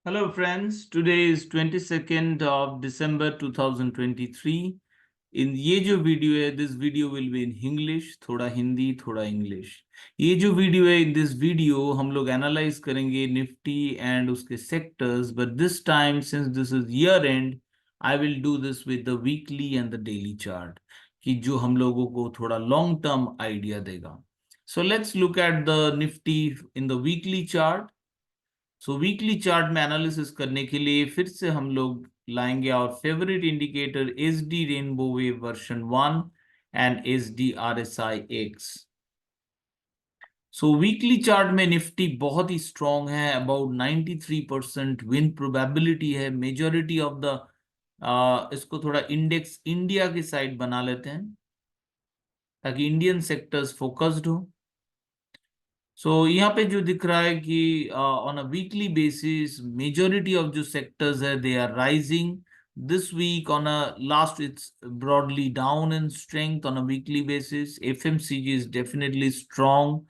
Hello friends, today is 22nd of December 2023. इन ये जो video है, this video will be in English, थोड़ा हिंदी थोड़ा इंग्लिश। ये जो वीडियो है, इन दिस वीडियो हम लोग एनालाइज करेंगे निफ्टी एंड उसके sectors, but this time since this is year and I will do this with the weekly and the daily chart, कि जो हम लोगों को थोड़ा लॉन्ग टर्म आइडिया देगा। So let's look at the Nifty in the weekly chart. So weekly chart में analysis करने के लिए फिर से हम लोग लाएंगे और favourite indicator S D rainbow wave version 1 and S D R S I x. So weekly chart में निफ्टी बहुत ही स्ट्रॉन्ग है, अबाउट 93% विन प्रोबेबिलिटी है। मेजोरिटी ऑफ द इसको थोड़ा इंडेक्स इंडिया की साइड बना लेते हैं ताकि इंडियन सेक्टर्स फोकस्ड हो। सो यहाँ पे जो दिख रहा है कि on a weekly basis majority of जो सेक्टर्स है they are rising this week. On a last it's broadly down in strength on a weekly basis. FMCG is definitely strong,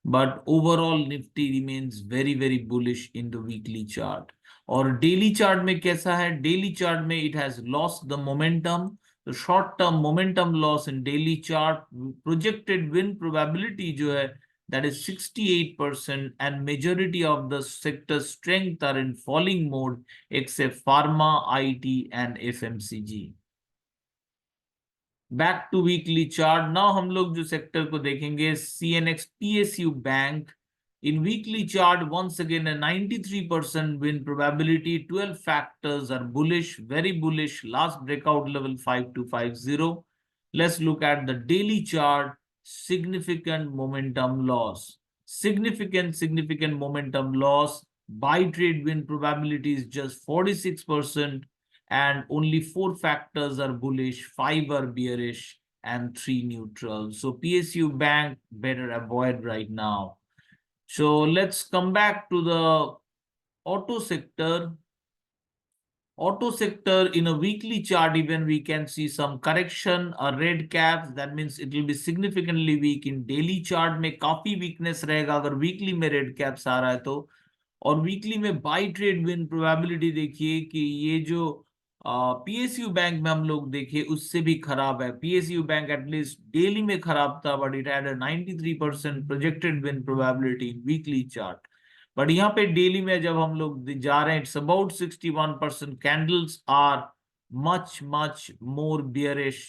but overall Nifty remains very very bullish in the weekly chart. और daily chart में कैसा है? Daily chart में it has lost the momentum. The short term momentum loss in daily chart, projected win probability जो है that is 68%, and majority of the sector strength are in falling mode except pharma, IT and FMCG. Back to weekly chart. Now हम लोग जो sector को देखेंगे, CNX PSU bank in weekly chart once again a 93% win probability, 12 factors are bullish, very bullish, last breakout level 5250. Let's look at the daily chart. Significant momentum loss, significant momentum loss. Buy trade win probability is just 46%, and only 4 factors are bullish, 5 are bearish, and 3 neutral. So PSU Bank better avoid right now. So let's come back to the auto sector. Auto sector in a weekly chart, even we can see some correction, a red caps. That means it will be significantly weak. In daily chart में काफी weakness रहेगा अगर weekly में red caps आ रहा है तो। और weekly में बाई ट्रेड विन प्रोबेबिलिटी देखिए कि ये जो पीएसयू बैंक में हम लोग देखे उससे भी खराब है। पीएसयू बैंक एटलीस्ट डेली में खराब था, but it had 93% projected win probability weekly chart. But यहाँ पे डेली में जब हम लोग जा रहे हैं, it's about 61%। Candles are much much more bearish,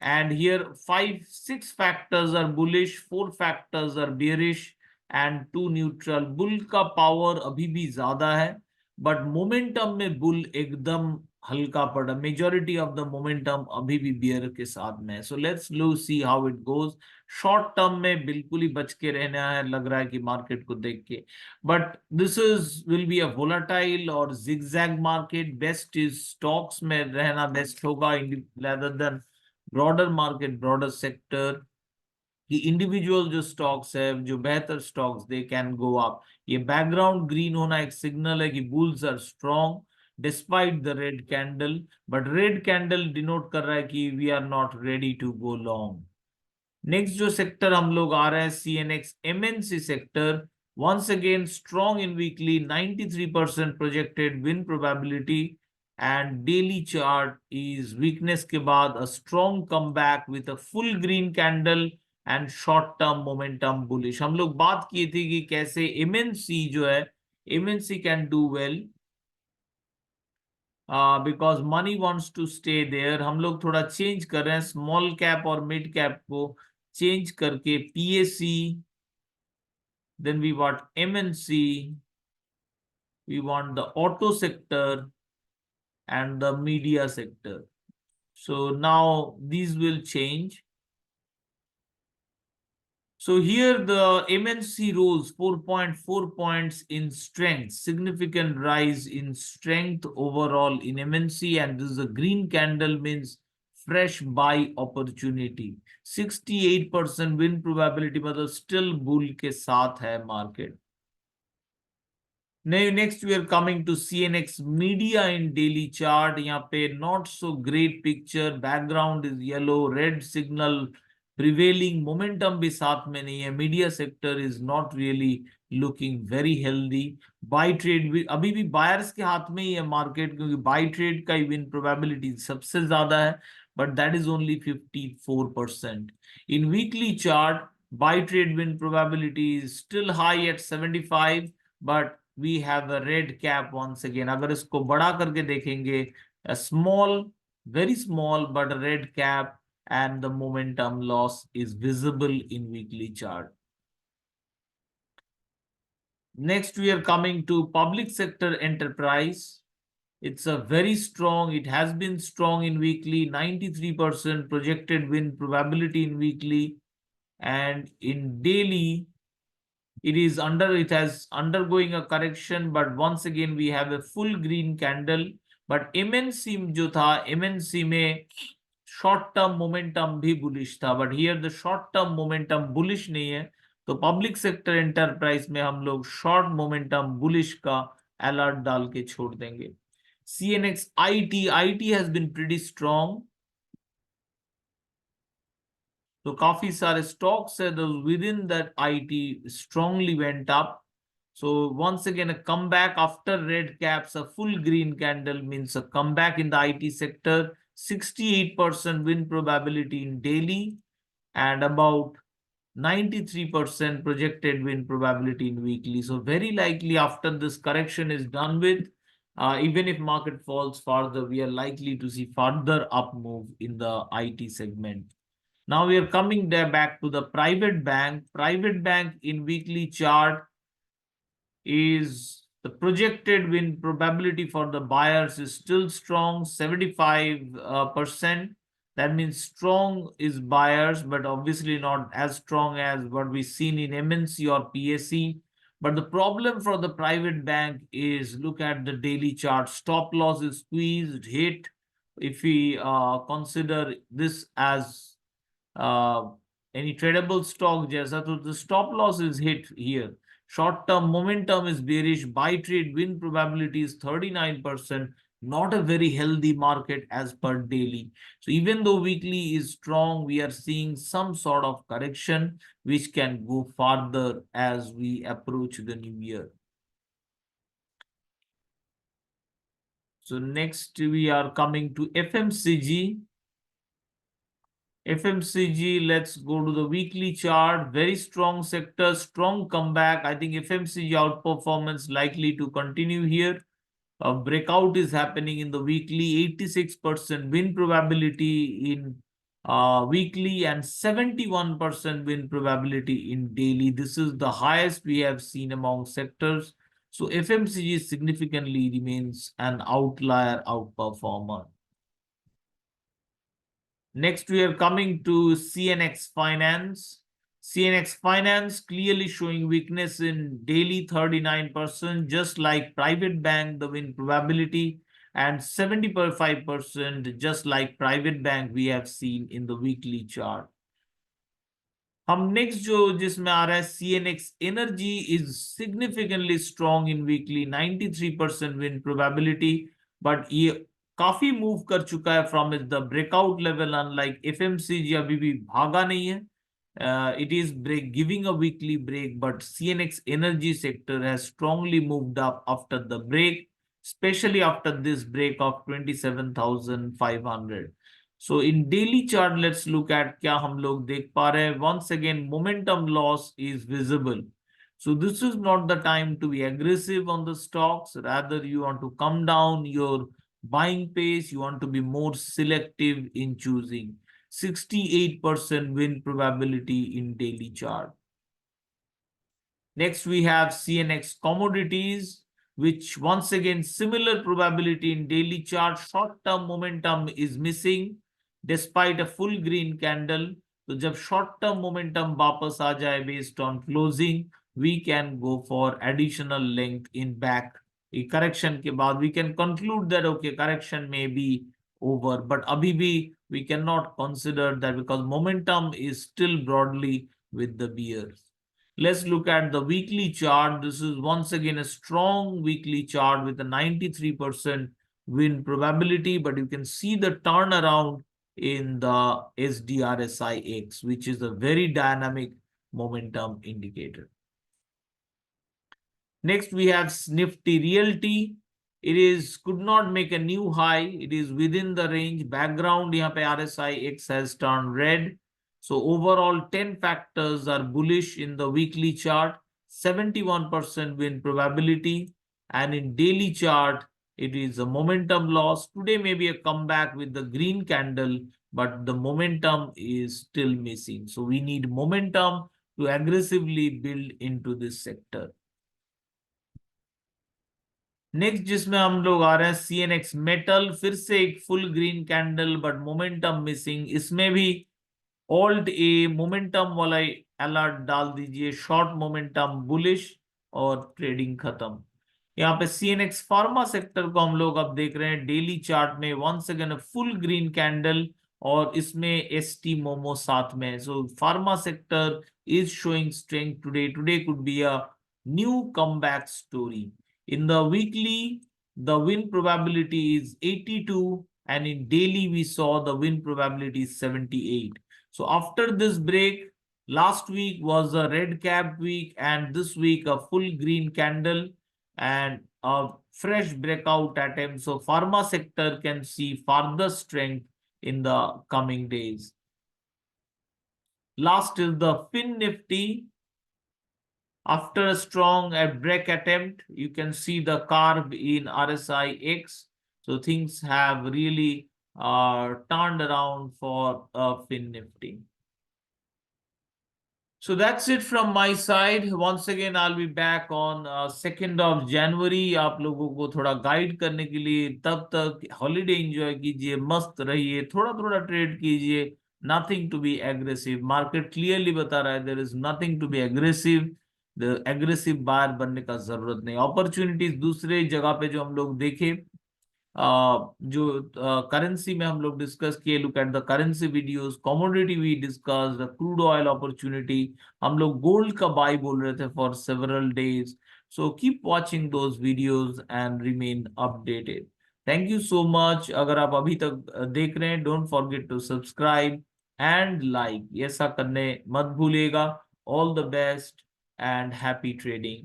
and here 5-6 factors are bullish, 4 factors are bearish and 2 neutral. Bull का पावर अभी भी ज्यादा है, बट मोमेंटम में बुल एकदम हल्का पड़ा। मेजोरिटी ऑफ द मोमेंटम अभी भी बियर के साथ में है। So let's low see how it goes. Short term में बिल्कुल ही बच के रहना है लग रहा है कि मार्केट को देख के, but this is will be a volatile और zigzag market. Best is stocks में रहना बेस्ट होगा rather than broader market, broader sector. कि इंडिविजुअल जो स्टॉक्स है, जो बेहतर stocks, they can go up. ये बैकग्राउंड ग्रीन होना एक सिग्नल है कि bulls are strong despite the red candle, but red candle denote कर रहा है कि we are not ready to go long. Next जो सेक्टर हम लोग आ रहे हैं, CNX MNC sector. once again strong in weekly, 93% projected win probability, and daily chart is weakness के बाद a strong comeback with a full green candle and short term momentum bullish। हम लोग बात की थी कि कैसे एमएनसी जो है, MNC can do well because money wants to stay there. हम लोग थोड़ा चेंज कर रहे हैं, स्मॉल कैप और मिड कैप को चेंज करके PSC, then we want MNC, we want the auto sector and the media sector. So now these will change. So here the MNC rose 4.4 points in strength, significant rise in strength overall in MNC, and this is a green candle, means fresh buy opportunity। 68% win probability, मतलब still bull के साथ है market। Next we are coming to CNX media in daily chart। यहाँ पे not so great picture, background is yellow, red signal prevailing momentum भी साथ में नहीं है, media sector is not really looking very healthy. By trade भी अभी भी बायर्स के हाथ में ही है मार्केट, क्योंकि बाई ट्रेड का ही विन प्रोबेबिलिटी सबसे ज्यादा है, but that is only 54%. In weekly chart, buy trade win probability is still high at 75, but we have a red cap once again. अगर इसको बड़ा करके देखेंगे, a small, very small, but a red cap, and the momentum loss is visible in weekly chart. Next, we are coming to public sector enterprise. It's a very strong, it has been strong in weekly, 93% projected win probability in weekly, and in daily, it has undergoing a correction, but once again, we have a full green candle. But MNC जो था, MNC में short term momentum भी bullish था, but here the short term momentum bullish नहीं है, तो public sector enterprise में हम लोग शॉर्ट मोमेंटम बुलिश का अलर्ट डाल के छोड़ देंगे। CNX IT has been pretty strong. तो काफी सारे stocks है, those within that IT strongly went up. So once again, a comeback after red caps, a full green candle means a comeback in the IT sector. 68% win probability in daily, and about 93% projected win probability in weekly. So very likely after this correction is done with, even if market falls further, we are likely to see further up move in the IT segment. Now we are coming there back to the private bank. Private bank in weekly chart is the projected win probability for the buyers is still strong, 75%. That means strong is buyers, but obviously not as strong as what we've seen in MNC or PSE. But the problem for the private bank is, look at the daily chart. Stop loss is squeezed, hit. If we consider this as any tradable stock, जैसा, तो the stop loss is hit here. Short-term momentum is bearish. Buy trade win probability is 39%. Not a very healthy market as per daily. So even though weekly is strong, we are seeing some sort of correction which can go further as we approach the new year. So next we are coming to FMCG. FMCG, let's go to the weekly chart. Very strong sector, strong comeback. I think FMCG outperformance likely to continue here. A breakout is happening in the weekly, 86% win probability in weekly and 71% win probability in daily. This is the highest we have seen among sectors. So FMCG significantly remains an outlier outperformer. Next, we are coming to CNX Finance. CNX Finance clearly showing weakness in daily, 39%, just like private bank, the win probability, and 75%, just like private bank we have seen in the weekly chart. हम next जो जिसमें आ रहा है CNX Energy is significantly strong in weekly, 93% win probability, but ये काफी move कर चुका है from the breakout level, unlike FMCG अभी भी भागा नहीं है. It is giving a weekly break, but CNX Energy sector has strongly moved up after the break, especially after this break of 27,500. So in daily chart, let's look at क्या हम लोग देख पा रहे हैं. Once again, momentum loss is visible. So this is not the time to be aggressive on the stocks. Rather, you want to come down your buying pace. You want to be more selective in choosing. 68% win probability in daily chart. Next, we have CNX commodities, which once again, similar probability in daily chart. Short-term momentum is missing despite a full green candle. So जब short-term momentum वापस आ जाए based on closing, we can go for additional length in back. A correction के बाद we can conclude that okay, correction may be over, but अभी भी we cannot consider that because momentum is still broadly with the bears. Let's look at the weekly chart. This is once again a strong weekly chart with a 93% win probability, but you can see the turnaround in the SDRSIX, which is a very dynamic momentum indicator. Next, we have Nifty Realty. It could not make a new high. It is within the range. Background, यहाँ पे RSIX has turned red. So overall, 10 factors are bullish in the weekly chart. 71% win probability. And in daily chart, it is a momentum loss. Today may be a comeback with the green candle, but the momentum is still missing. So we need momentum to aggressively build into this sector. Next जिसमें हम लोग आ रहे हैं CNX metal, फिर से एक full green candle but momentum missing. इसमें भी ऑल्ट ए मोमेंटम वाला अलर्ट डाल दीजिए, शॉर्ट मोमेंटम बुलिश और ट्रेडिंग खत्म। यहाँ पे CNX फार्मा सेक्टर को हम लोग अब देख रहे हैं डेली चार्ट में, once again full green candle और इसमें ST मोमो साथ में। So pharma sector is showing strength today. Today could be a new comeback story. In the weekly, the win probability is 82, and in daily, we saw the win probability is 78. So after this break, last week was a red cap week, and this week a full green candle and a fresh breakout attempt. So pharma sector can see further strength in the coming days. Last is the Fin Nifty. After a strong break attempt, you can see the curve in RSIX. So things have really turned around for Fin Nifty. So that's it from my side. Once again, I'll be back on 2nd of January. आप लोगों को थोड़ा guide करने के लिए, तब तक holiday enjoy कीजिए, मस्त रहिए, थोड़ा थोड़ा ट्रेड कीजिए, nothing to be aggressive. Market clearly बता रहा है there is nothing to be aggressive. Aggressive buyer बनने का जरूरत नहीं। अपॉर्चुनिटीज दूसरे जगह पे जो हम लोग देखे, जो करेंसी में हम लोग डिस्कस किए, look at the currency videos, commodity we discuss the crude oil opportunity, हम लोग गोल्ड का बाय बोल रहे थे for several days. So keep watching those videos and remain updated. Thank you so much. अगर आप अभी तक देख रहे हैं, don't forget to subscribe and like, ऐसा करने मत भूलिएगा। All the best and happy trading.